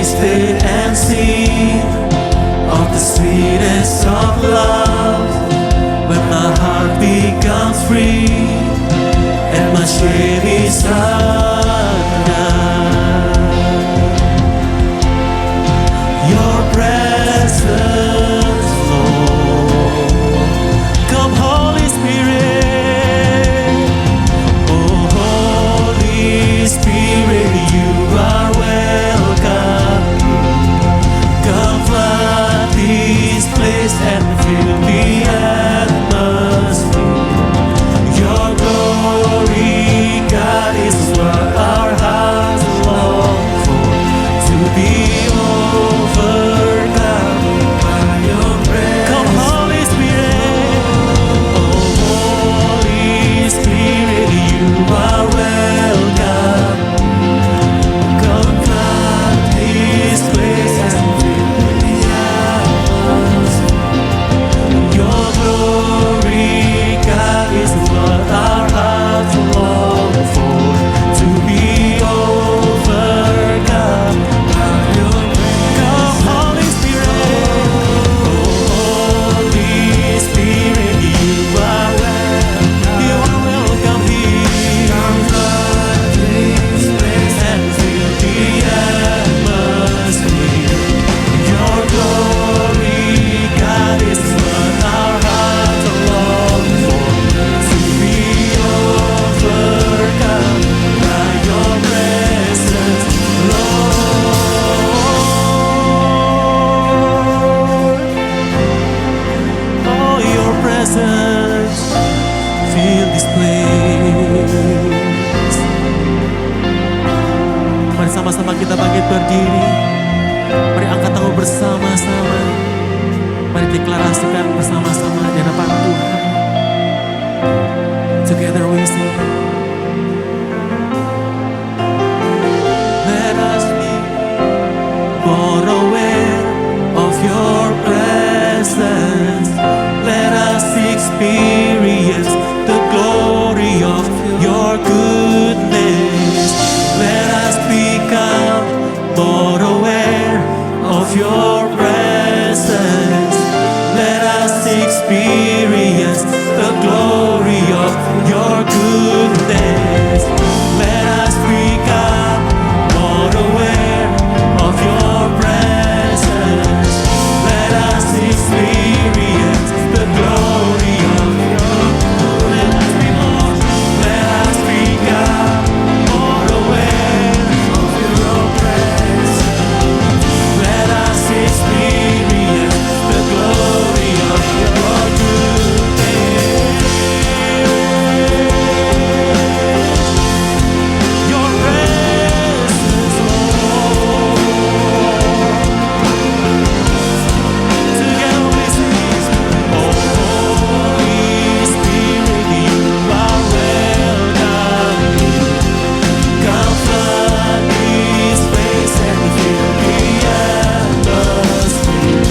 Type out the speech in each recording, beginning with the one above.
tasted and seen of the sweetest of love. When my heart becomes free and my shame is undone. Your presence, Lord. Come, Holy Spirit. Oh, Holy Spirit, you are welcome. Come flood this place and fill the atmosphere. Your glory, God, is what our hearts long for. To be overcome by your presence. Come, Holy Spirit. Oh, Holy Spirit, you are welcome. Come flood this place and fill the atmosphere. Your glory, God, is what our hearts long for. To be overcome by your presence. Come, Holy Spirit. Oh, Holy Spirit, you are welcome. You are welcome here. Come flood this place and fill the atmosphere. Your glory, God, is what our hearts long for. To be overcome by your presence, Lord. Oh, your presence, fill this place. Mari sama-sama kita bangkit berdiri. Mari angkat tangan bersama-sama. Mari deklarasikan bersama-sama di hadapan Tuhan. Together we sing. Let us be more aware of your presence. Let us experience the glory of your goodness. Let us become more aware of your presence. Let us experience the glory of your goodness. Let us become more aware of your presence. Let us experience the glory of your goodness. Let us become more aware of your presence. Let us experience the glory of your goodness. Your presence, Lord. Together we sing. Oh, Holy Spirit, you are welcome. Come flood this place and fill the atmosphere.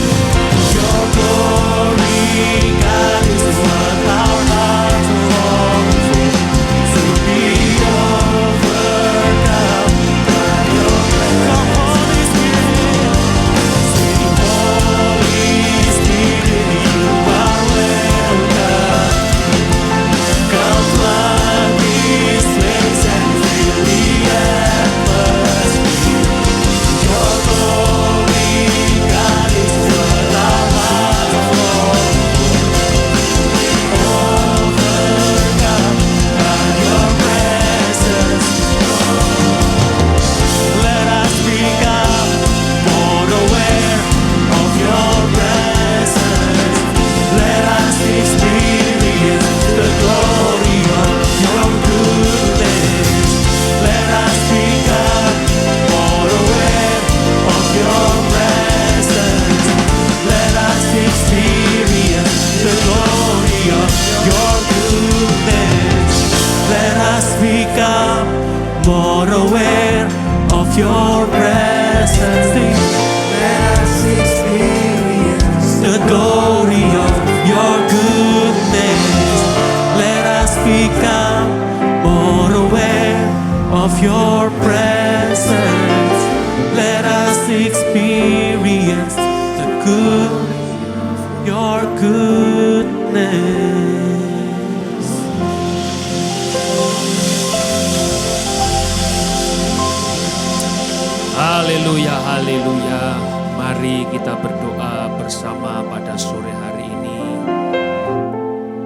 Your glory, God, is what our hearts long for. To be overcome by your presence. Come, Holy Spirit. Sing, Holy Spirit, you are welcome. Come flood this place and fill the atmosphere. Your glory, God, is what our hearts long for. Overcome by your presence, let us become more aware of your presence. Let us experience the glory of your goodness. Let us become more aware of your presence. Let us experience the glory of your goodness. Let us become more aware of your presence. Let us experience the glory of your goodness. Let us become more aware of your presence. Let us experience the good, your goodness. Haleluya, haleluya. Mari kita berdoa bersama pada sore hari ini.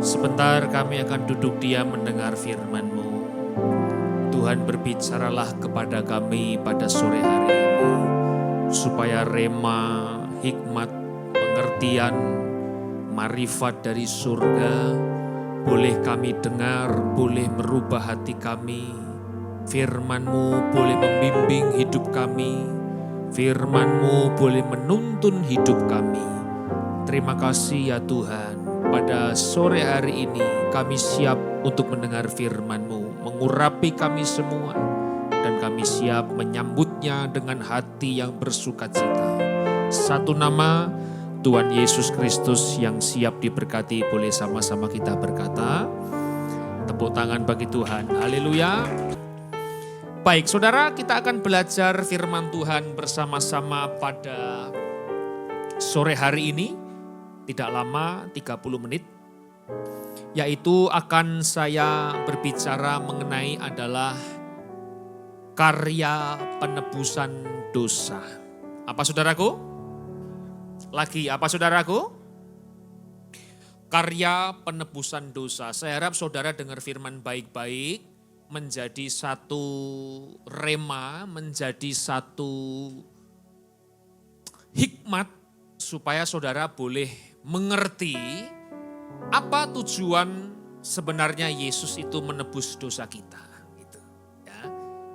Sebentar kami akan duduk diam mendengar firman-Mu. Tuhan, berbicaralah kepada kami pada sore hari ini, supaya rema, hikmat, pengertian, marifat dari surga boleh kami dengar, boleh merubah hati kami. Firman-Mu boleh membimbing hidup kami, firman-Mu boleh menuntun hidup kami. Terima kasih ya Tuhan, pada sore hari ini kami siap untuk mendengar firman-Mu, mengurapi kami semua, dan kami siap menyambutnya dengan hati yang bersukacita. Satu nama, Tuhan Yesus Kristus yang siap diberkati. Boleh sama-sama kita berkata, tepuk tangan bagi Tuhan, haleluya. Baik saudara, kita akan belajar firman Tuhan bersama-sama pada sore hari ini. Tidak lama, 30 menit. Yaitu akan saya berbicara mengenai adalah karya penebusan dosa. Apa saudaraku? Lagi apa saudaraku? Karya penebusan dosa. Saya harap saudara dengar firman baik-baik, menjadi satu rema, menjadi satu hikmat, supaya saudara boleh mengerti apa tujuan sebenarnya Yesus itu menebus dosa kita. Gitu, ya.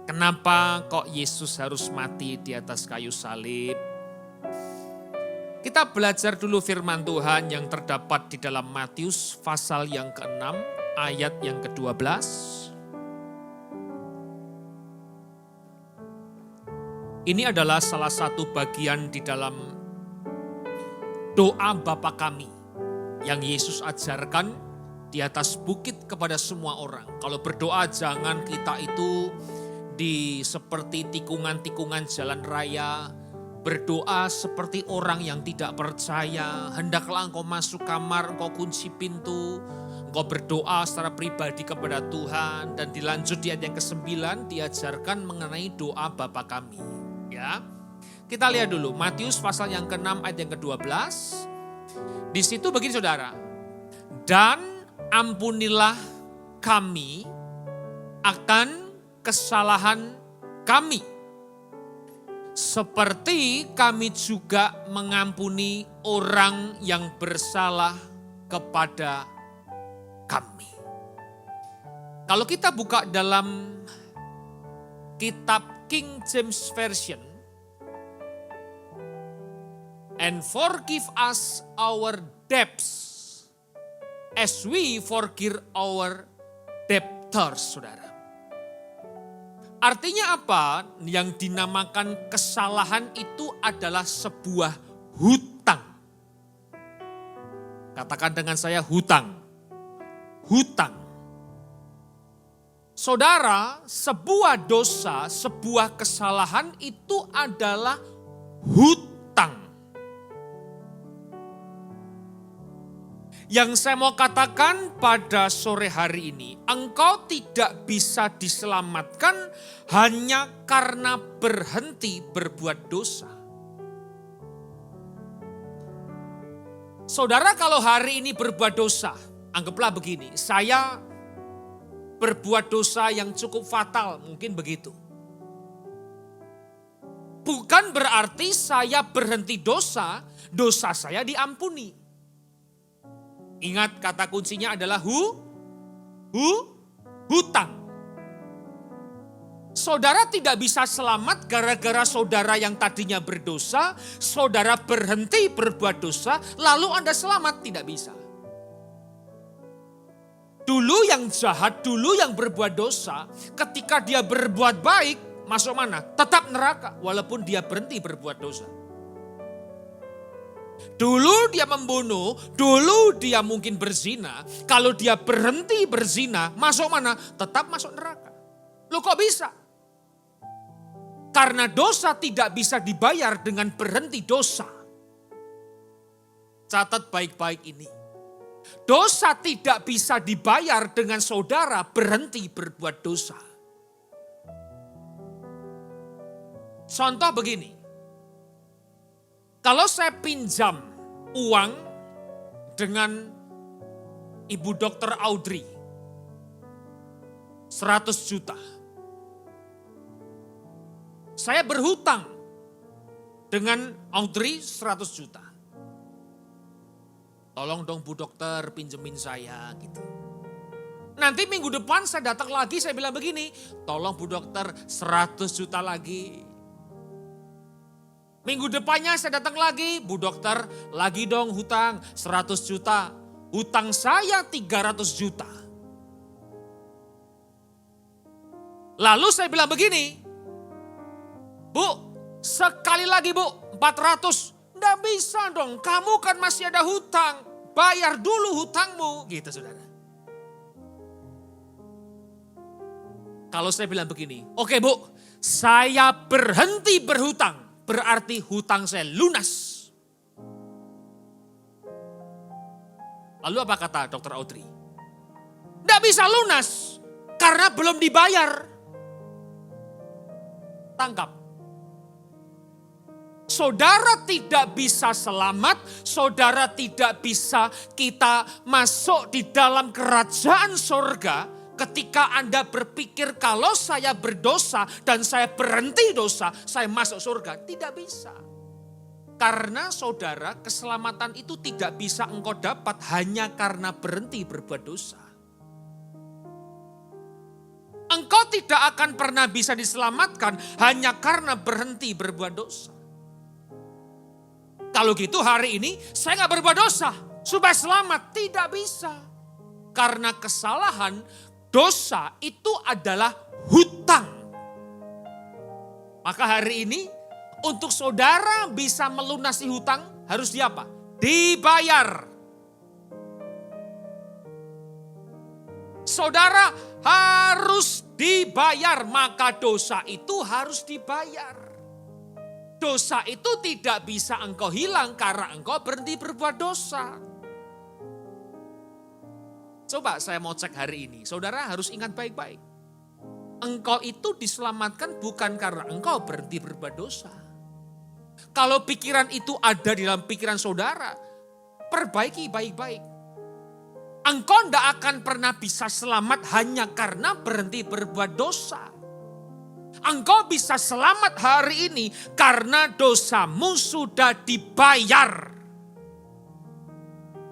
Kenapa kok Yesus harus mati di atas kayu salib? Kita belajar dulu firman Tuhan yang terdapat di dalam Matius pasal yang ke-6 ayat yang ke-12. Ini adalah salah satu bagian di dalam doa Bapa kami yang Yesus ajarkan di atas bukit kepada semua orang. Kalau berdoa jangan kita itu seperti tikungan-tikungan jalan raya, berdoa seperti orang yang tidak percaya. Hendaklah engkau masuk kamar, engkau kunci pintu, engkau berdoa secara pribadi kepada Tuhan. Dan dilanjut di ayat yang ke-9 diajarkan mengenai doa Bapa kami. Ya, kita lihat dulu Matius pasal yang ke-6 ayat yang ke-12. Di situ begini saudara. Dan ampunilah kami akan kesalahan kami, seperti kami juga mengampuni orang yang bersalah kepada kami. Kalau kita buka dalam kitab King James Version, and forgive us our debts as we forgive our debtors, saudara. Artinya apa? Yang dinamakan kesalahan itu adalah sebuah hutang. Katakan dengan saya, hutang. Hutang. Saudara, sebuah dosa, sebuah kesalahan itu adalah hutang. Yang saya mau katakan pada sore hari ini, engkau tidak bisa diselamatkan hanya karena berhenti berbuat dosa. Saudara, kalau hari ini berbuat dosa, anggaplah begini, saya berbuat dosa yang cukup fatal, mungkin begitu. Bukan berarti saya berhenti dosa, dosa saya diampuni. Ingat kata kuncinya adalah hutang. Saudara tidak bisa selamat gara-gara saudara yang tadinya berdosa, saudara berhenti berbuat dosa, lalu Anda selamat, tidak bisa. Dulu yang jahat, dulu yang berbuat dosa, ketika dia berbuat baik, masuk mana? Tetap neraka, walaupun dia berhenti berbuat dosa. Dulu dia membunuh, dulu dia mungkin berzina, kalau dia berhenti berzina, masuk mana? Tetap masuk neraka. Loh kok bisa? Karena dosa tidak bisa dibayar dengan berhenti dosa. Catat baik-baik ini. Dosa tidak bisa dibayar dengan saudara berhenti berbuat dosa. Contoh begini. Kalau saya pinjam uang dengan Ibu Dokter Audrey, 100 juta. Saya berhutang dengan Audrey 100 juta. Tolong dong Bu Dokter pinjemin saya gitu. Nanti minggu depan saya datang lagi, saya bilang begini, tolong Bu Dokter 100 juta lagi. Minggu depannya saya datang lagi, Bu Dokter lagi dong hutang 100 juta. Hutang saya 300 juta. Lalu saya bilang begini, Bu, sekali lagi Bu, 400. Nggak bisa dong, kamu kan masih ada hutang. Bayar dulu hutangmu, gitu saudara. Kalau saya bilang begini, oke Bu, saya berhenti berhutang. Berarti hutang saya lunas. Lalu apa kata Dokter Audrey? Nggak bisa lunas, karena belum dibayar. Tangkap. Saudara tidak bisa selamat, saudara tidak bisa kita masuk di dalam kerajaan surga ketika Anda berpikir kalau saya berdosa dan saya berhenti dosa, saya masuk surga. Tidak bisa. Karena saudara, keselamatan itu tidak bisa engkau dapat hanya karena berhenti berbuat dosa. Engkau tidak akan pernah bisa diselamatkan hanya karena berhenti berbuat dosa. Kalau gitu hari ini saya gak berbuat dosa supaya selamat. Tidak bisa. Karena kesalahan, dosa itu adalah hutang. Maka hari ini untuk saudara bisa melunasi hutang harus diapa? Dibayar. Saudara harus dibayar, maka dosa itu harus dibayar. Dosa itu tidak bisa engkau hilang karena engkau berhenti berbuat dosa. Coba saya mau cek hari ini, saudara harus ingat baik-baik. Engkau itu diselamatkan bukan karena engkau berhenti berbuat dosa. Kalau pikiran itu ada di dalam pikiran saudara, perbaiki baik-baik. Engkau tidak akan pernah bisa selamat hanya karena berhenti berbuat dosa. Engkau bisa selamat hari ini karena dosamu sudah dibayar.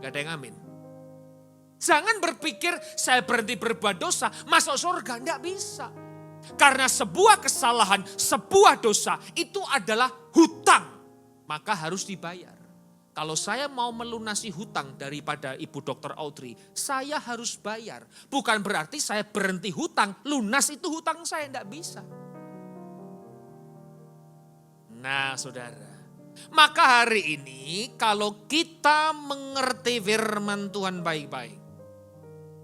Gak ada yang amin. Jangan berpikir saya berhenti berbuat dosa, masuk surga. Tidak bisa. Karena sebuah kesalahan, sebuah dosa itu adalah hutang. Maka harus dibayar. Kalau saya mau melunasi hutang daripada Ibu Dokter Audrey, saya harus bayar. Bukan berarti saya berhenti hutang, lunas itu hutang saya, tidak bisa. Nah saudara, maka hari ini kalau kita mengerti firman Tuhan baik-baik,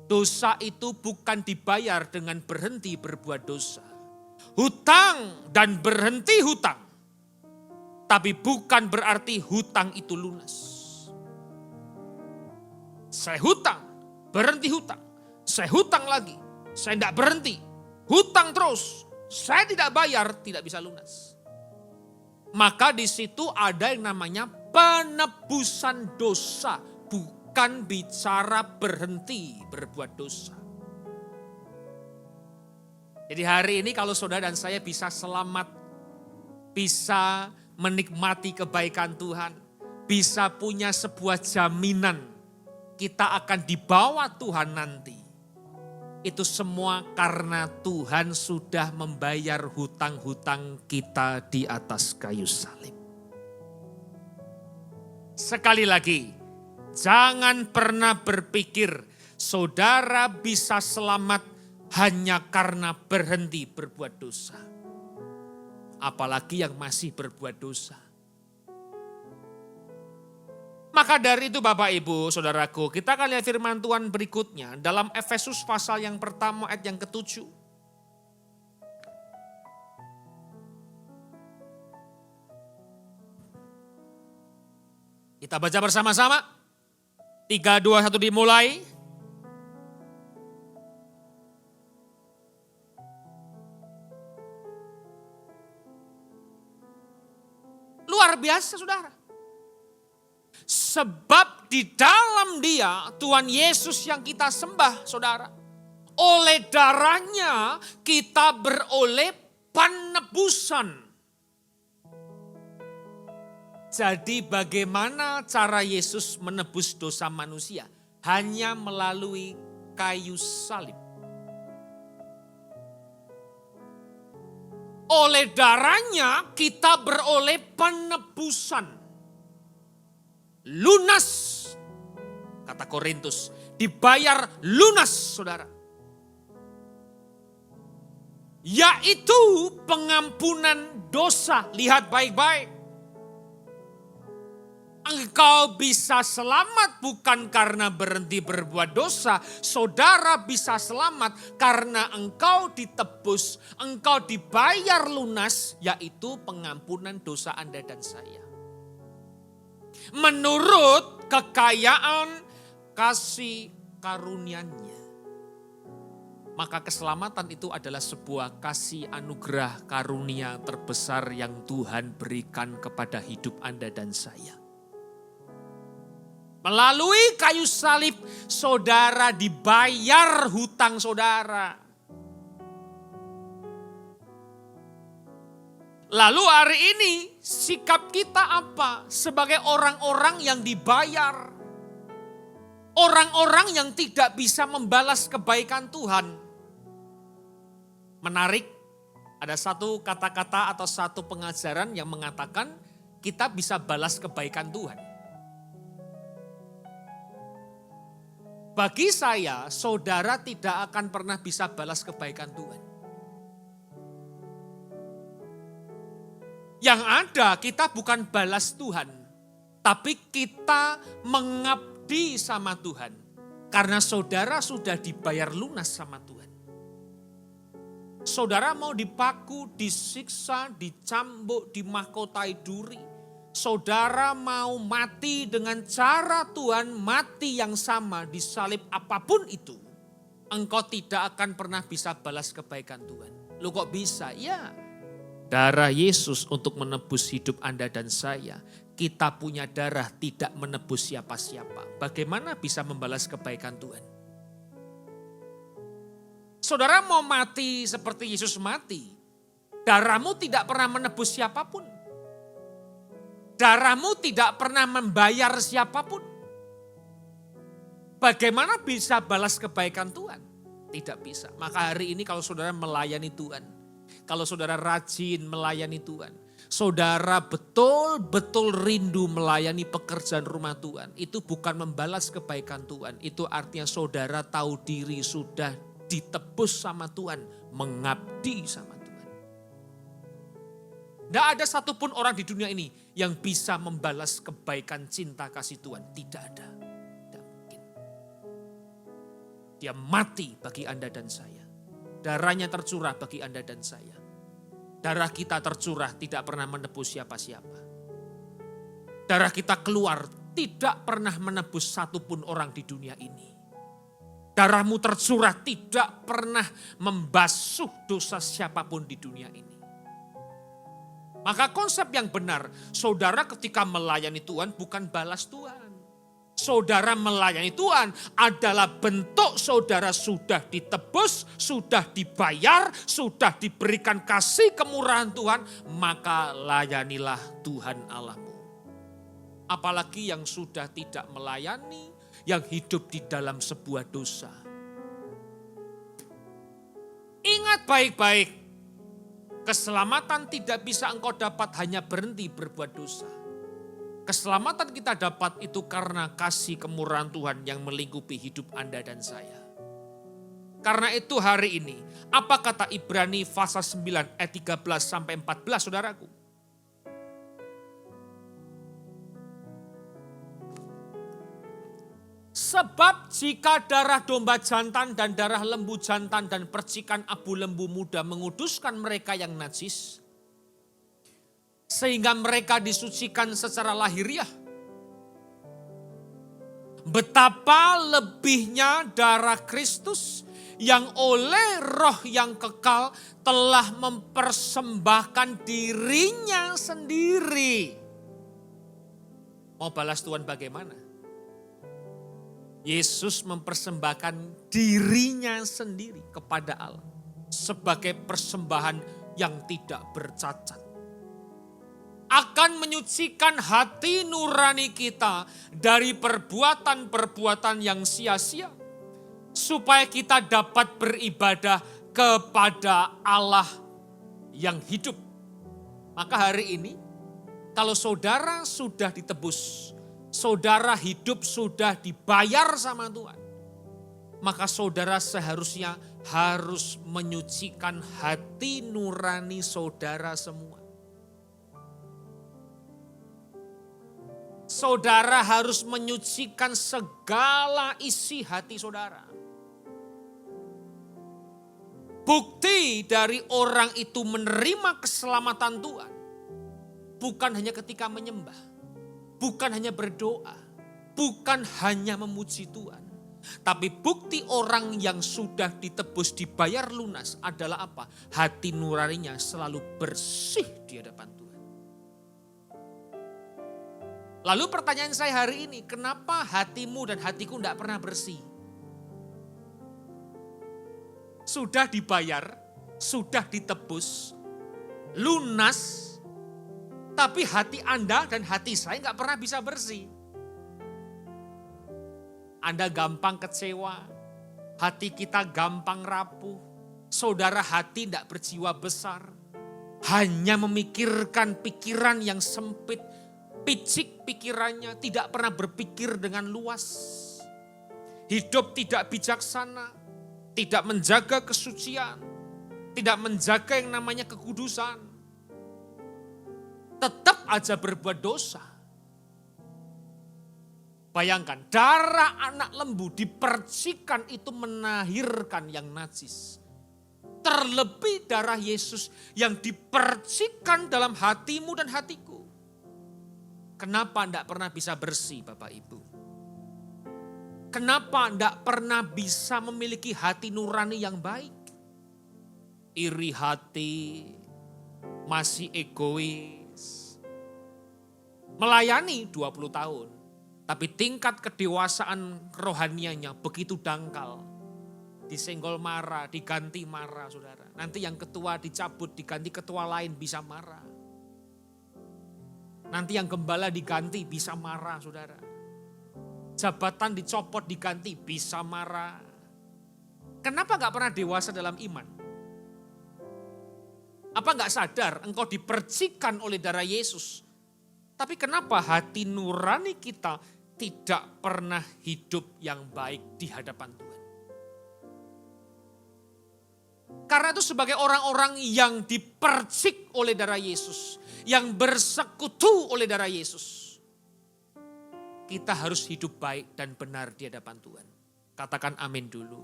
dosa itu bukan dibayar dengan berhenti berbuat dosa. Hutang dan berhenti hutang, tapi bukan berarti hutang itu lunas. Saya hutang, berhenti hutang, saya hutang lagi, saya tidak berhenti, hutang terus, saya tidak bayar, tidak bisa lunas. Maka di situ ada yang namanya penebusan dosa, bukan bicara berhenti berbuat dosa. Jadi hari ini kalau saudara dan saya bisa selamat, bisa menikmati kebaikan Tuhan, bisa punya sebuah jaminan kita akan dibawa Tuhan nanti. Itu semua karena Tuhan sudah membayar hutang-hutang kita di atas kayu salib. Sekali lagi, jangan pernah berpikir saudara bisa selamat hanya karena berhenti berbuat dosa. Apalagi yang masih berbuat dosa. Maka dari itu Bapak Ibu Saudaraku, kita akan lihat firman Tuhan berikutnya dalam Efesus pasal yang pertama ayat yang ke-7. Kita baca bersama-sama. 3, 2, 1 dimulai. Luar biasa saudara. Sebab di dalam Dia, Tuhan Yesus yang kita sembah saudara. Oleh darahnya kita beroleh penebusan. Jadi bagaimana cara Yesus menebus dosa manusia? Hanya melalui kayu salib. Oleh darahnya kita beroleh penebusan. Lunas, kata Korintus, dibayar lunas saudara. Yaitu pengampunan dosa. Lihat baik-baik. Engkau bisa selamat bukan karena berhenti berbuat dosa. Saudara bisa selamat karena engkau ditebus, engkau dibayar lunas, yaitu pengampunan dosa Anda dan saya. Menurut kekayaan kasih karunia-Nya. Maka keselamatan itu adalah sebuah kasih anugerah karunia terbesar yang Tuhan berikan kepada hidup Anda dan saya. Melalui kayu salib, saudara dibayar hutang saudara. Lalu hari ini sikap kita apa? Sebagai orang-orang yang dibayar. Orang-orang yang tidak bisa membalas kebaikan Tuhan. Menarik, ada satu kata-kata atau satu pengajaran yang mengatakan kita bisa balas kebaikan Tuhan. Bagi saya, saudara tidak akan pernah bisa balas kebaikan Tuhan. Yang ada kita bukan balas Tuhan, tapi kita mengabdi sama Tuhan. Karena saudara sudah dibayar lunas sama Tuhan. Saudara mau dipaku, disiksa, dicambuk, dimahkotai duri. Saudara mau mati dengan cara Tuhan, mati yang sama di salib apapun itu. Engkau tidak akan pernah bisa balas kebaikan Tuhan. Lu kok bisa? Ya. Darah Yesus untuk menebus hidup Anda dan saya. Kita punya darah tidak menebus siapa-siapa. Bagaimana bisa membalas kebaikan Tuhan? Saudara mau mati seperti Yesus mati. Darahmu tidak pernah menebus siapapun. Darahmu tidak pernah membayar siapapun. Bagaimana bisa balas kebaikan Tuhan? Tidak bisa. Maka hari ini kalau saudara melayani Tuhan, kalau saudara rajin melayani Tuhan, saudara betul-betul rindu melayani pekerjaan rumah Tuhan, itu bukan membalas kebaikan Tuhan. Itu artinya saudara tahu diri sudah ditebus sama Tuhan, mengabdi sama Tuhan. Tidak ada satupun orang di dunia ini yang bisa membalas kebaikan cinta kasih Tuhan. Tidak ada. Tidak mungkin. Dia mati bagi Anda dan saya. Darahnya tercurah bagi Anda dan saya. Darah kita tercurah tidak pernah menebus siapa-siapa. Darah kita keluar tidak pernah menebus satupun orang di dunia ini. Darahmu tercurah tidak pernah membasuh dosa siapapun di dunia ini. Maka konsep yang benar, saudara ketika melayani Tuhan bukan balas Tuhan. Saudara melayani Tuhan adalah bentuk saudara sudah ditebus, sudah dibayar, sudah diberikan kasih kemurahan Tuhan, maka layanilah Tuhan Allahmu. Apalagi yang sudah tidak melayani, yang hidup di dalam sebuah dosa. Ingat baik-baik. Keselamatan tidak bisa engkau dapat hanya berhenti berbuat dosa. Keselamatan kita dapat itu karena kasih kemurahan Tuhan yang melingkupi hidup Anda dan saya. Karena itu hari ini, apa kata Ibrani pasal 9 ayat 13 sampai 14 saudaraku? Sebab jika darah domba jantan dan darah lembu jantan dan percikan abu lembu muda menguduskan mereka yang najis, sehingga mereka disucikan secara lahiriah, Betapa lebihnya darah Kristus yang oleh roh yang kekal telah mempersembahkan dirinya sendiri. Mau balas Tuhan bagaimana? Yesus mempersembahkan dirinya sendiri kepada Allah sebagai persembahan yang tidak bercacat. Akan menyucikan hati nurani kita dari perbuatan-perbuatan yang sia-sia, supaya kita dapat beribadah kepada Allah yang hidup. Maka hari ini, kalau saudara sudah ditebus, saudara hidup sudah dibayar sama Tuhan, maka saudara seharusnya harus menyucikan hati nurani saudara semua. Saudara harus menyucikan segala isi hati saudara. Bukti dari orang itu menerima keselamatan Tuhan bukan hanya ketika menyembah, bukan hanya berdoa, bukan hanya memuji Tuhan. Tapi bukti orang yang sudah ditebus, dibayar lunas adalah apa? Hati nuraninya selalu bersih di hadapan Tuhan. Lalu pertanyaan saya hari ini, kenapa hatimu dan hatiku tidak pernah bersih? Sudah dibayar, sudah ditebus, lunas, tapi hati Anda dan hati saya nggak pernah bisa bersih. Anda gampang kecewa, hati kita gampang rapuh, saudara hati tidak berjiwa besar, hanya memikirkan pikiran yang sempit, picik pikirannya, tidak pernah berpikir dengan luas. Hidup tidak bijaksana, tidak menjaga kesucian, tidak menjaga yang namanya kekudusan. Tetap aja berbuat dosa. Bayangkan, darah anak lembu dipercikan itu menahirkan yang najis. Terlebih darah Yesus yang dipercikan dalam hatimu dan hatiku. Kenapa tidak pernah bisa bersih Bapak Ibu? Kenapa tidak pernah bisa memiliki hati nurani yang baik? Iri hati, masih egois. Melayani 20 tahun, tapi tingkat kedewasaan kerohaniannya begitu dangkal. Disenggol marah, diganti marah saudara. Nanti yang ketua dicabut, diganti ketua lain bisa marah. Nanti yang gembala diganti bisa marah saudara. Jabatan dicopot diganti bisa marah. Kenapa gak pernah dewasa dalam iman? Apa gak sadar engkau dipercikan oleh darah Yesus? Tapi kenapa hati nurani kita tidak pernah hidup yang baik di hadapan Tuhan? Karena itu sebagai orang-orang yang dipercik oleh darah Yesus, yang bersekutu oleh darah Yesus, kita harus hidup baik dan benar di hadapan Tuhan. Katakan amin dulu.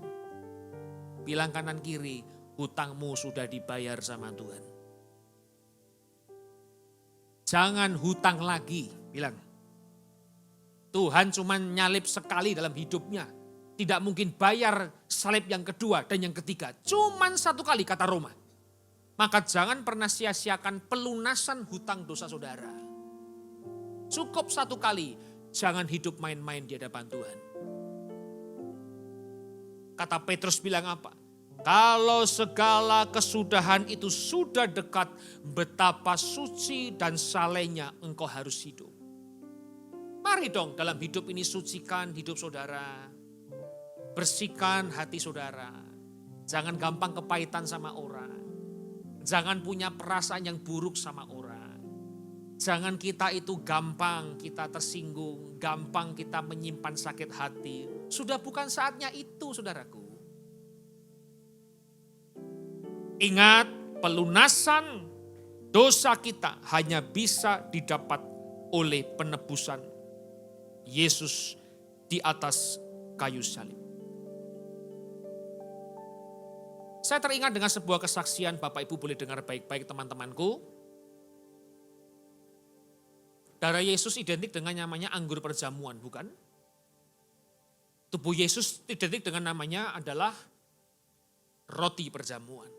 Bilang kanan kiri, hutangmu sudah dibayar sama Tuhan. Jangan hutang lagi, bilang. Tuhan cuma nyalip sekali dalam hidupnya. Tidak mungkin bayar salib yang kedua dan yang ketiga. Cuman satu kali kata Roma. Maka jangan pernah sia-siakan pelunasan hutang dosa saudara. Cukup satu kali. Jangan hidup main-main di hadapan Tuhan. Kata Petrus bilang apa? Kalau segala kesudahan itu sudah dekat, betapa suci dan salehnya engkau harus hidup. Mari dong dalam hidup ini sucikan hidup saudara. Bersihkan hati saudara. Jangan gampang kepahitan sama orang. Jangan punya perasaan yang buruk sama orang. Jangan kita itu gampang kita tersinggung, gampang kita menyimpan sakit hati. Sudah bukan saatnya itu saudaraku. Ingat, pelunasan dosa kita hanya bisa didapat oleh penebusan Yesus di atas kayu salib. Saya teringat dengan sebuah kesaksian, Bapak Ibu boleh dengar baik-baik teman-temanku. Darah Yesus identik dengan namanya anggur perjamuan, bukan? Tubuh Yesus identik dengan namanya adalah roti perjamuan.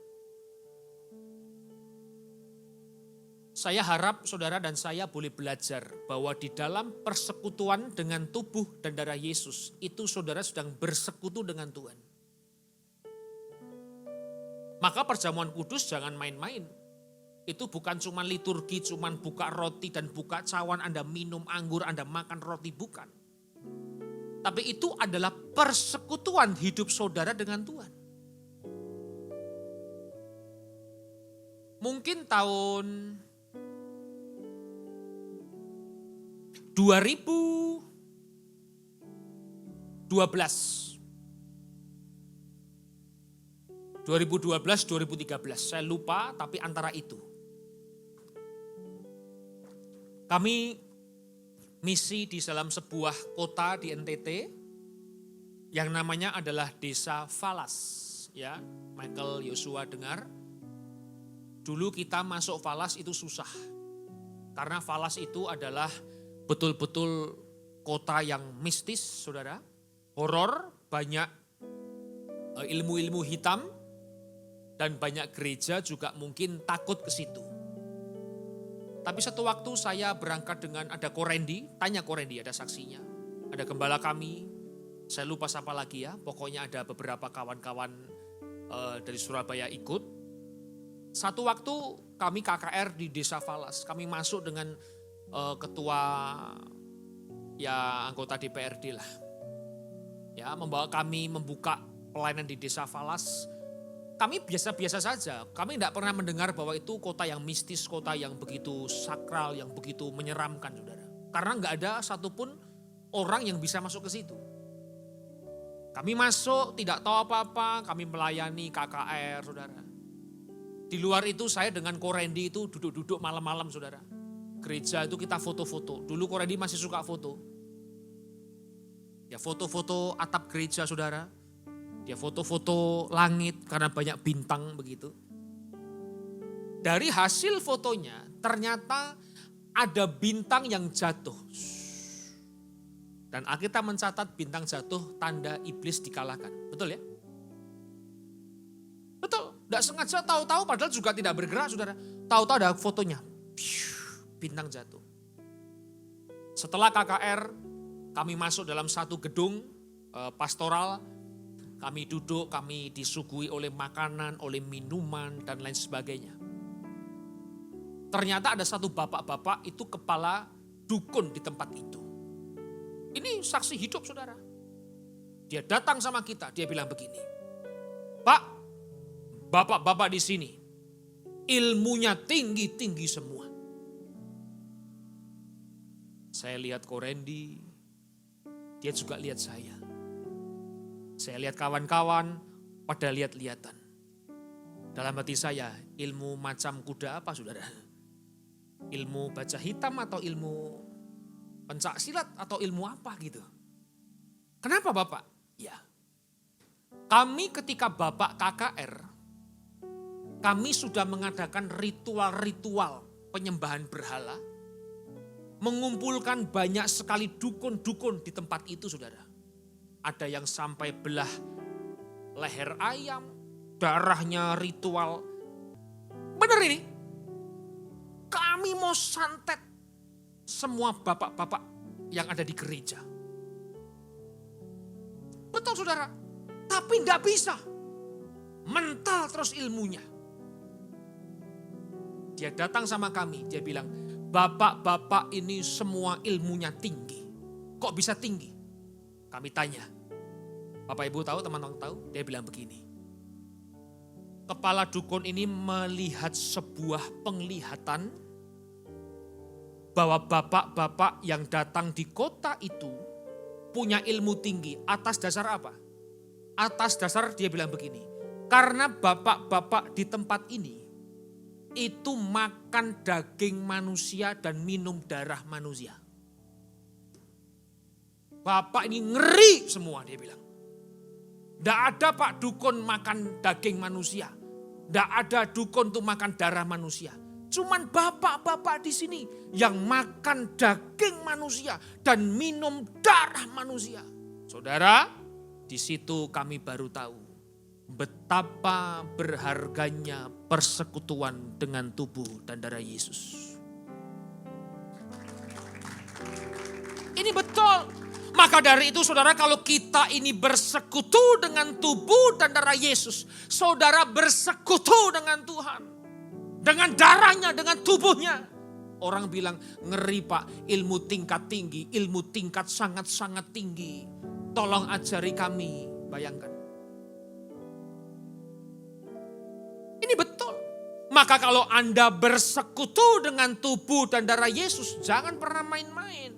Saya harap saudara dan saya boleh belajar bahwa di dalam persekutuan dengan tubuh dan darah Yesus, itu saudara sedang bersekutu dengan Tuhan. Maka perjamuan kudus jangan main-main. Itu bukan cuma liturgi, cuma buka roti dan buka cawan, Anda minum anggur, Anda makan roti, bukan. Tapi itu adalah persekutuan hidup saudara dengan Tuhan. Mungkin tahun 2013, saya lupa, tapi antara itu. Kami misi di dalam sebuah kota di NTT yang namanya adalah Desa Falas. Ya, Michael Yosua dengar. Dulu kita masuk Falas itu susah. Karena Falas itu adalah betul-betul kota yang mistis, saudara. Horor, banyak ilmu-ilmu hitam, dan banyak gereja juga mungkin takut ke situ. Tapi satu waktu saya berangkat dengan ada Korendi, tanya Korendi, ada saksinya. Ada gembala kami, saya lupa siapa lagi ya, pokoknya ada beberapa kawan-kawan dari Surabaya ikut. Satu waktu kami KKR di Desa Falas, kami masuk dengan ketua ya anggota DPRD lah. Ya, membawa kami membuka pelayanan di Desa Falas. Kami biasa-biasa saja, kami tidak pernah mendengar bahwa itu kota yang mistis, kota yang begitu sakral, yang begitu menyeramkan, saudara. Karena nggak ada satupun orang yang bisa masuk ke situ. Kami masuk, tidak tahu apa-apa, kami melayani KKR, saudara. Di luar itu saya dengan Korendi itu duduk-duduk malam-malam, saudara. Gereja itu kita foto-foto, dulu Korendi masih suka foto. Ya foto-foto atap gereja, saudara. Dia foto-foto langit karena banyak bintang begitu. Dari hasil fotonya ternyata ada bintang yang jatuh. Dan Alkitab mencatat bintang jatuh tanda iblis dikalahkan. Betul ya? Betul. Tidak sengaja tahu-tahu padahal juga tidak bergerak, saudara. Tahu-tahu ada fotonya. Bintang jatuh. Setelah KKR kami masuk dalam satu gedung pastoral. Kami duduk, kami disuguhi oleh makanan, oleh minuman, dan lain sebagainya. Ternyata ada satu bapak-bapak itu kepala dukun di tempat itu. Ini saksi hidup, saudara. Dia datang sama kita, dia bilang begini. Pak, bapak-bapak di sini, ilmunya tinggi-tinggi semua. Saya lihat Korendi, dia juga lihat saya. Saya lihat kawan-kawan pada lihat-lihatan. Dalam hati saya, ilmu macam kuda apa, saudara? Ilmu baca hitam atau ilmu pencak silat atau ilmu apa gitu? Kenapa Bapak? Ya, kami ketika Bapak KKR, kami sudah mengadakan ritual-ritual penyembahan berhala, mengumpulkan banyak sekali dukun-dukun di tempat itu, saudara. Ada yang sampai belah leher ayam, darahnya ritual. Benar ini? Kami mau santet semua bapak-bapak yang ada di gereja. Betul, saudara. Tapi enggak bisa. Mental terus ilmunya. Dia datang sama kami, dia bilang, bapak-bapak ini semua ilmunya tinggi. Kok bisa tinggi? Kami tanya, Bapak Ibu tahu, teman-teman tahu? Dia bilang begini, kepala dukun ini melihat sebuah penglihatan bahwa bapak-bapak yang datang di kota itu punya ilmu tinggi. Atas dasar apa? Atas dasar dia bilang begini, karena bapak-bapak di tempat ini itu makan daging manusia dan minum darah manusia. Bapak ini ngeri semua, dia bilang. Tidak ada Pak dukun makan daging manusia. Tidak ada dukun untuk makan darah manusia. Cuman bapak-bapak di sini yang makan daging manusia dan minum darah manusia. Saudara, Di situ kami baru tahu betapa berharganya persekutuan dengan tubuh dan darah Yesus. Ini betul. Maka dari itu saudara, kalau kita ini bersekutu dengan tubuh dan darah Yesus, saudara bersekutu dengan Tuhan. Dengan darahnya, dengan tubuhnya. Orang bilang, ngeri Pak, ilmu tingkat tinggi, ilmu tingkat sangat-sangat tinggi. Tolong ajari kami, bayangkan. Ini betul. Maka kalau Anda bersekutu dengan tubuh dan darah Yesus, jangan pernah main-main.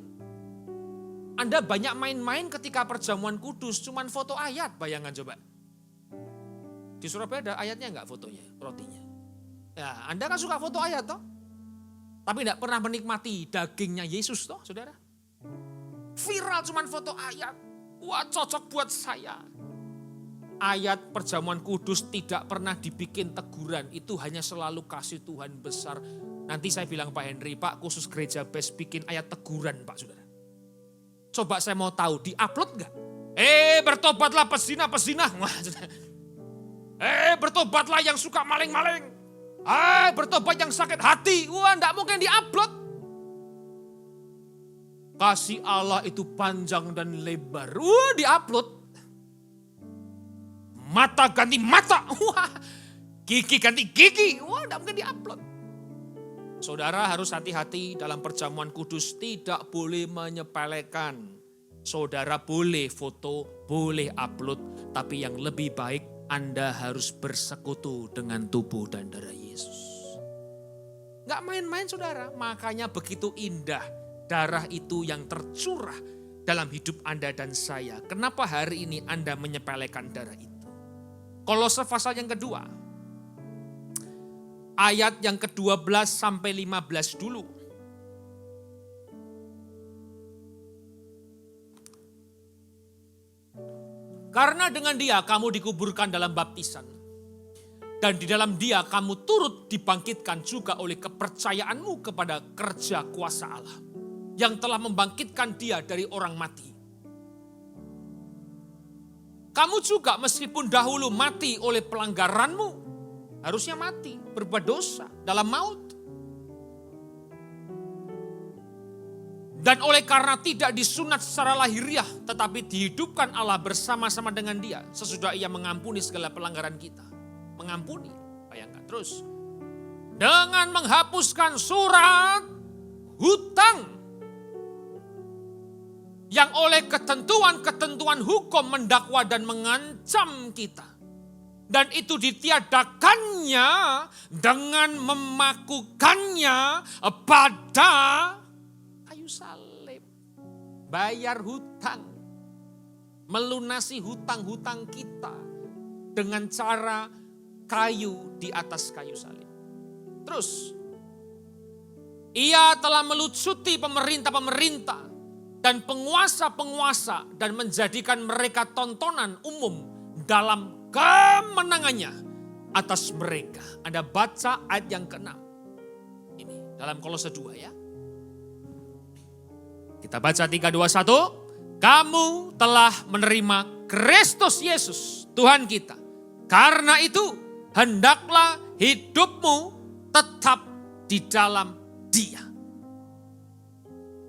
Anda banyak main-main ketika perjamuan kudus, cuman foto ayat, bayangkan coba. Di Surabaya ada ayatnya enggak fotonya, rotinya? Ya, Anda kan suka foto ayat toh? Tapi enggak pernah menikmati dagingnya Yesus toh, saudara? Viral cuman foto ayat. Wah, cocok buat saya. Ayat perjamuan kudus tidak pernah dibikin teguran, itu hanya selalu kasih Tuhan besar. Nanti saya bilang Pak Henry, Pak khusus gereja best bikin ayat teguran Pak saudara. Coba saya mau tahu, di-upload enggak? Bertobatlah pezina-pezina. Bertobatlah yang suka maling-maling. Bertobat yang sakit hati. Wah, enggak mungkin di-upload. Kasih Allah itu panjang dan lebar. Wah, di-upload. Mata ganti mata. Wah, gigi ganti gigi. Wah, enggak mungkin di-upload. Saudara harus hati-hati dalam perjamuan kudus, tidak boleh menyepelekan. Saudara boleh foto, boleh upload, tapi yang lebih baik Anda harus bersekutu dengan tubuh dan darah Yesus. Gak main-main saudara, makanya begitu indah darah itu yang tercurah dalam hidup Anda dan saya. Kenapa hari ini Anda menyepelekan darah itu? Kolose pasal yang kedua. Ayat yang ke-12 sampai 15 dulu. Karena dengan dia kamu dikuburkan dalam baptisan. Dan di dalam dia kamu turut dibangkitkan juga oleh kepercayaanmu kepada kerja kuasa Allah. Yang telah membangkitkan dia dari orang mati. Kamu juga meskipun dahulu mati oleh pelanggaranmu. Harusnya mati, berbuat dosa dalam maut. Dan oleh karena tidak disunat secara lahiriah, tetapi dihidupkan Allah bersama-sama dengan dia. Sesudah ia mengampuni segala pelanggaran kita. Mengampuni, bayangkan terus. Dengan menghapuskan surat hutang. Yang oleh ketentuan-ketentuan hukum mendakwa dan mengancam kita. Dan itu ditiadakannya dengan memakukannya pada kayu salib. Bayar hutang. Melunasi hutang-hutang kita. Dengan cara kayu di atas kayu salib. Terus. Ia telah melucuti pemerintah-pemerintah. Dan penguasa-penguasa. Dan menjadikan mereka tontonan umum dalam kemenangannya atas mereka. Anda baca ayat yang ke-6. Ini dalam Kolose 2 ya. Kita baca 3, 2, 1. Kamu telah menerima Kristus Yesus Tuhan kita. Karena itu hendaklah hidupmu tetap di dalam Dia.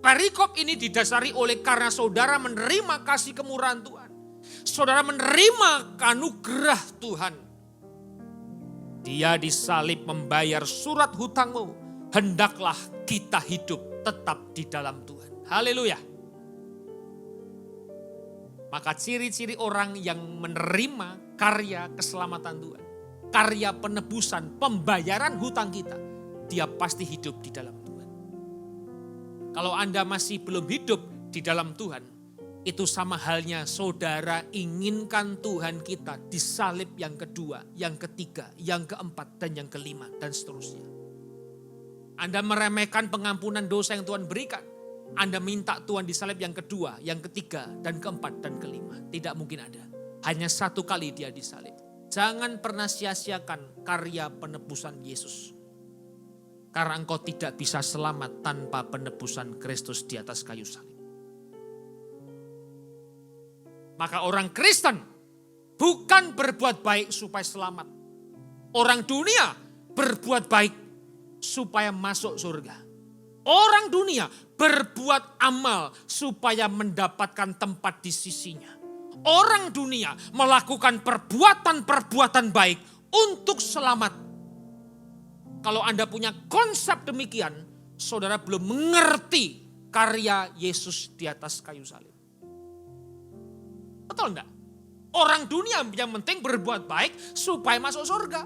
Perikop ini didasari oleh karena saudara menerima kasih kemurahan Tuhan. Saudara menerima anugerah Tuhan. Dia disalib membayar surat hutangmu. Hendaklah kita hidup tetap di dalam Tuhan. Haleluya. Maka ciri-ciri orang yang menerima karya keselamatan Tuhan. Karya penebusan, pembayaran hutang kita. Dia pasti hidup di dalam Tuhan. Kalau Anda masih belum hidup di dalam Tuhan. Itu sama halnya saudara inginkan Tuhan kita disalib yang kedua, yang ketiga, yang keempat, dan yang kelima, dan seterusnya. Anda meremehkan pengampunan dosa yang Tuhan berikan. Anda minta Tuhan disalib yang kedua, yang ketiga, dan keempat, dan kelima. Tidak mungkin ada. Hanya satu kali dia disalib. Jangan pernah sia-siakan karya penebusan Yesus. Karena engkau tidak bisa selamat tanpa penebusan Kristus di atas kayu salib. Maka orang Kristen bukan berbuat baik supaya selamat. Orang dunia berbuat baik supaya masuk surga. Orang dunia berbuat amal supaya mendapatkan tempat di sisinya. Orang dunia melakukan perbuatan-perbuatan baik untuk selamat. Kalau Anda punya konsep demikian, saudara belum mengerti karya Yesus di atas kayu salib. Betul enggak? Orang dunia yang penting berbuat baik supaya masuk surga.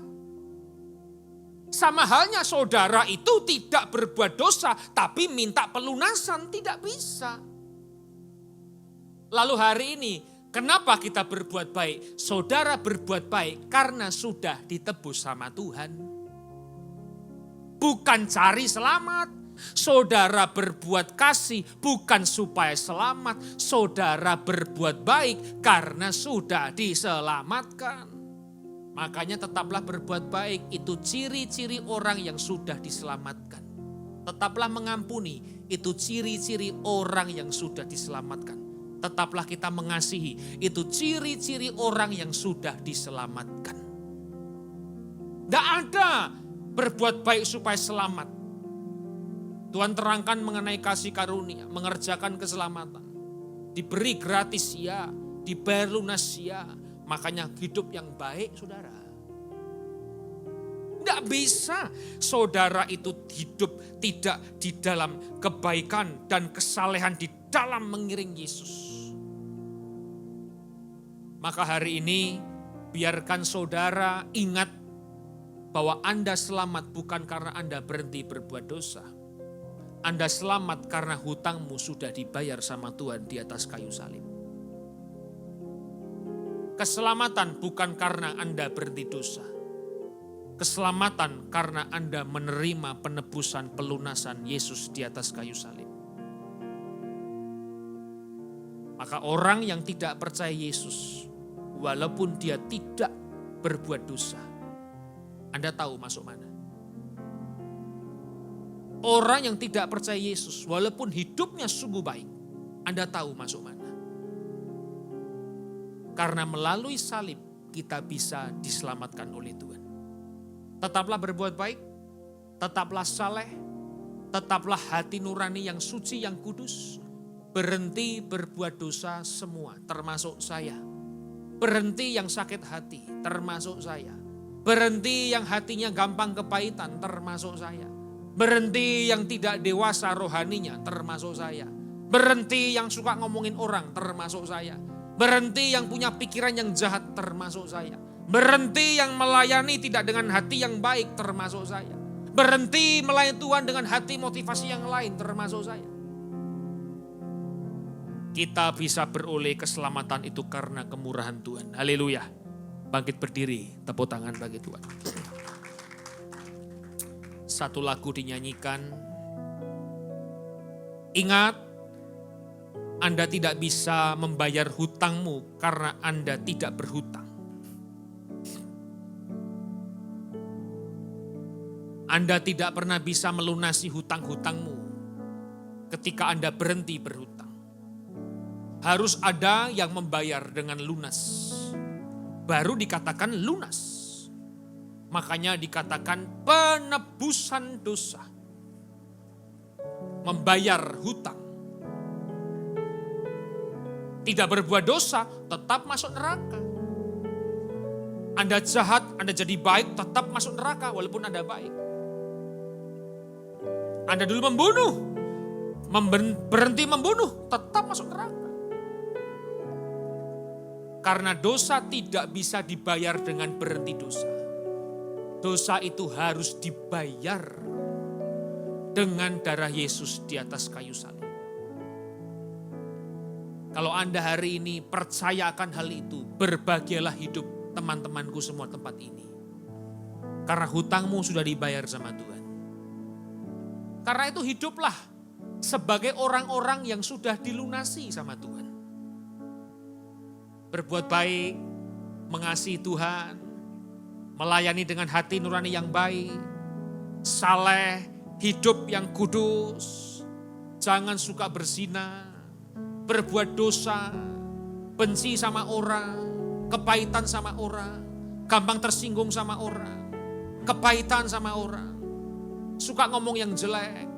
Sama halnya saudara itu tidak berbuat dosa tapi minta pelunasan, tidak bisa. Lalu hari ini kenapa kita berbuat baik? Saudara berbuat baik karena sudah ditebus sama Tuhan. Bukan cari selamat. Saudara berbuat kasih bukan supaya selamat. Saudara berbuat baik karena sudah diselamatkan. Makanya tetaplah berbuat baik. Itu ciri-ciri orang yang sudah diselamatkan. Tetaplah mengampuni. Itu ciri-ciri orang yang sudah diselamatkan. Tetaplah kita mengasihi. Itu ciri-ciri orang yang sudah diselamatkan. Tidak ada berbuat baik supaya selamat. Tuhan terangkan mengenai kasih karunia, mengerjakan keselamatan. Diberi gratis ya, dibayar lunas ya. Makanya hidup yang baik saudara. Tidak bisa saudara itu hidup tidak di dalam kebaikan dan kesalehan di dalam mengiring Yesus. Maka hari ini biarkan saudara ingat bahwa Anda selamat bukan karena Anda berhenti berbuat dosa. Anda selamat karena hutangmu sudah dibayar sama Tuhan di atas kayu salib. Keselamatan bukan karena Anda berhenti dosa. Keselamatan karena Anda menerima penebusan pelunasan Yesus di atas kayu salib. Maka orang yang tidak percaya Yesus, walaupun dia tidak berbuat dosa, Anda tahu masuk mana? Orang yang tidak percaya Yesus, walaupun hidupnya sungguh baik, Anda tahu masuk mana? Karena melalui salib kita bisa diselamatkan oleh Tuhan. Tetaplah berbuat baik, tetaplah saleh, tetaplah hati nurani yang suci, yang kudus. Berhenti berbuat dosa semua, termasuk saya. Berhenti yang sakit hati, termasuk saya. Berhenti yang hatinya gampang kepahitan, termasuk saya. Berhenti yang tidak dewasa rohaninya, termasuk saya. Berhenti yang suka ngomongin orang, termasuk saya. Berhenti yang punya pikiran yang jahat, termasuk saya. Berhenti yang melayani tidak dengan hati yang baik, termasuk saya. Berhenti melayani Tuhan dengan hati motivasi yang lain, termasuk saya. Kita bisa beroleh keselamatan itu karena kemurahan Tuhan. Haleluya. Bangkit berdiri, tepuk tangan bagi Tuhan. Satu lagu dinyanyikan. Ingat, Anda tidak bisa membayar hutangmu karena Anda tidak berhutang. Anda tidak pernah bisa melunasi hutang-hutangmu ketika Anda berhenti berhutang. Harus ada yang membayar dengan lunas. Baru dikatakan lunas. Makanya dikatakan penebusan dosa. Membayar hutang. Tidak berbuat dosa, tetap masuk neraka. Anda jahat, Anda jadi baik, tetap masuk neraka walaupun Anda baik. Anda dulu membunuh, berhenti membunuh, tetap masuk neraka. Karena dosa tidak bisa dibayar dengan berhenti dosa. Dosa itu harus dibayar dengan darah Yesus di atas kayu salib. Kalau Anda hari ini percaya akan hal itu, berbahagialah hidup teman-temanku semua tempat ini. Karena hutangmu sudah dibayar sama Tuhan. Karena itu hiduplah sebagai orang-orang yang sudah dilunasi sama Tuhan. Berbuat baik, mengasihi Tuhan, melayani dengan hati nurani yang baik, saleh, hidup yang kudus, jangan suka berzina, berbuat dosa, benci sama orang, kepahitan sama orang, gampang tersinggung sama orang, kepahitan sama orang, suka ngomong yang jelek,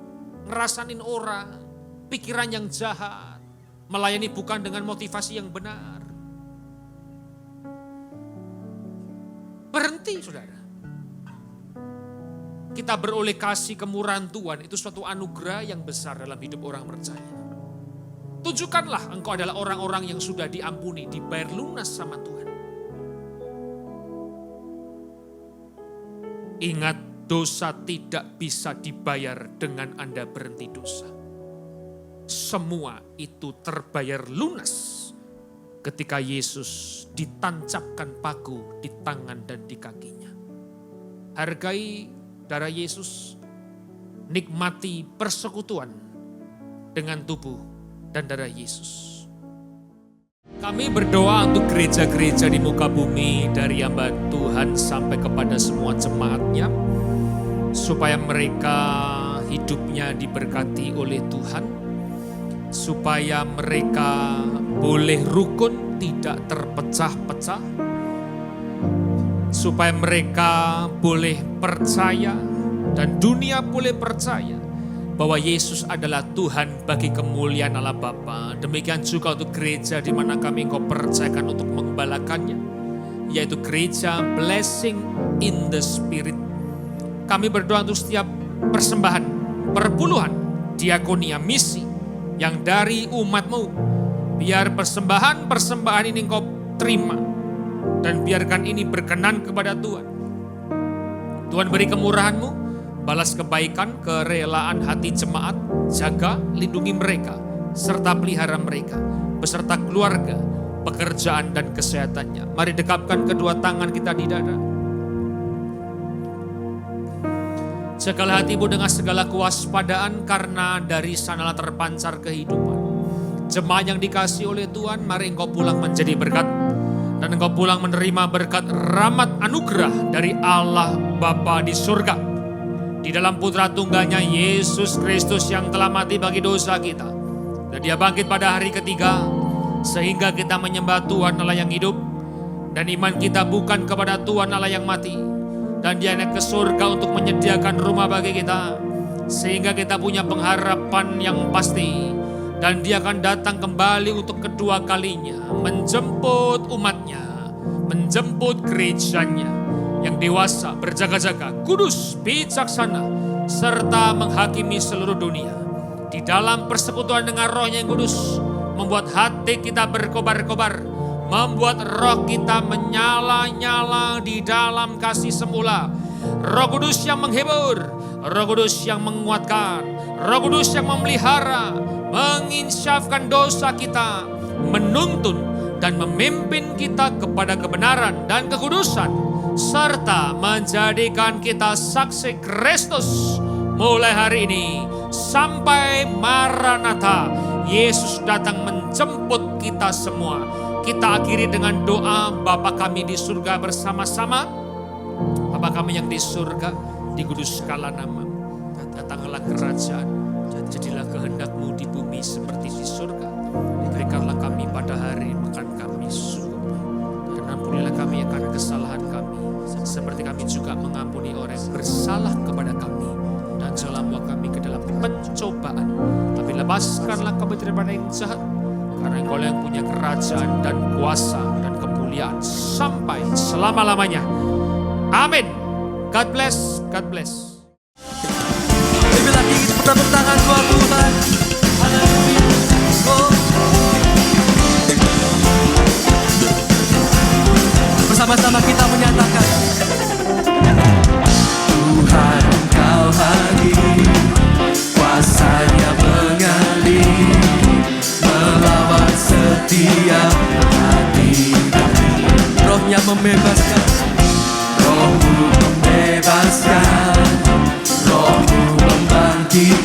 ngerasain orang, pikiran yang jahat, melayani bukan dengan motivasi yang benar. Berhenti, saudara. Kita beroleh kasih kemurahan Tuhan, itu suatu anugerah yang besar dalam hidup orang percaya. Tunjukkanlah engkau adalah orang-orang yang sudah diampuni, dibayar lunas sama Tuhan. Ingat, dosa tidak bisa dibayar dengan Anda berhenti dosa. Semua itu terbayar lunas ketika Yesus ditancapkan paku di tangan dan di kakinya. Hargai darah Yesus, nikmati persekutuan dengan tubuh dan darah Yesus. Kami berdoa untuk gereja-gereja di muka bumi, dari hamba Tuhan sampai kepada semua jemaatnya, supaya mereka hidupnya diberkati oleh Tuhan, supaya mereka boleh rukun, tidak terpecah-pecah, supaya mereka boleh percaya dan dunia boleh percaya bahwa Yesus adalah Tuhan bagi kemuliaan Allah Bapa. Demikian juga untuk gereja di mana kami Engkau percayakan untuk mengembalakannya, yaitu gereja Blessing in the Spirit. Kami berdoa untuk setiap persembahan, perpuluhan, diakonia, misi yang dari umat-Mu. Biar persembahan ini Engkau terima dan biarkan ini berkenan kepada Tuhan. Tuhan beri kemurahan-Mu, balas kebaikan, kerelaan hati jemaat, jaga, lindungi mereka, serta pelihara mereka, beserta keluarga, pekerjaan dan kesehatannya. Mari dekapkan kedua tangan kita di dada. Jagalah hatimu dengan segala kewaspadaan, karena dari sanalah terpancar kehidupan. Jemaat yang dikasihi oleh Tuhan, mari engkau pulang menjadi berkat. Dan engkau pulang menerima berkat rahmat anugerah dari Allah Bapa di surga. Di dalam putra tunggalnya Yesus Kristus yang telah mati bagi dosa kita. Dan dia bangkit pada hari ketiga. Sehingga kita menyembah Tuhan Allah yang hidup. Dan iman kita bukan kepada Tuhan Allah yang mati. Dan dia naik ke surga untuk menyediakan rumah bagi kita. Sehingga kita punya pengharapan yang pasti. Dan dia akan datang kembali untuk kedua kalinya. Menjemput umatnya. Menjemput gerejanya. Yang dewasa, berjaga-jaga, kudus, bijaksana, serta menghakimi seluruh dunia. Di dalam persekutuan dengan Roh-Nya yang kudus, membuat hati kita berkobar-kobar, membuat roh kita menyala-nyala di dalam kasih semula. Roh Kudus yang menghibur, Roh Kudus yang menguatkan, Roh Kudus yang memelihara, menginsyafkan dosa kita, menuntun dan memimpin kita kepada kebenaran dan kekudusan, serta menjadikan kita saksi Kristus mulai hari ini sampai Maranatha. Yesus datang menjemput kita semua. Kita akhiri dengan doa, Bapa kami di surga bersama-sama. Bapa kami yang di surga, dikuduskanlah nama-Mu. Datanglah kerajaan, jadilah kehendak-Mu di bumi seperti di surga. Berikanlah kami pada hari makan kami subuh. Dan ampunilah kami akan kesalahan kami, seperti kami juga mengampuni orang yang bersalah kepada kami. Dan janganlah bawa kami ke dalam pencobaan, tapi lepaskanlah kami daripada yang jahat. Karena Engkau yang punya kerajaan dan kuasa dan kemuliaan sampai selama-lamanya. Amin. God bless, God bless. Lebih lagi kita tepuk tangan buat Tuhan. Haleluya. Oh. Bersama-sama kita menyatakan, Tuhan Engkau hadir, kuasa-Nya mengalir, melawat setiap hati. Roh-Nya membebaskan, Roh-Mu membebaskan, Roh-Mu membangkitkan.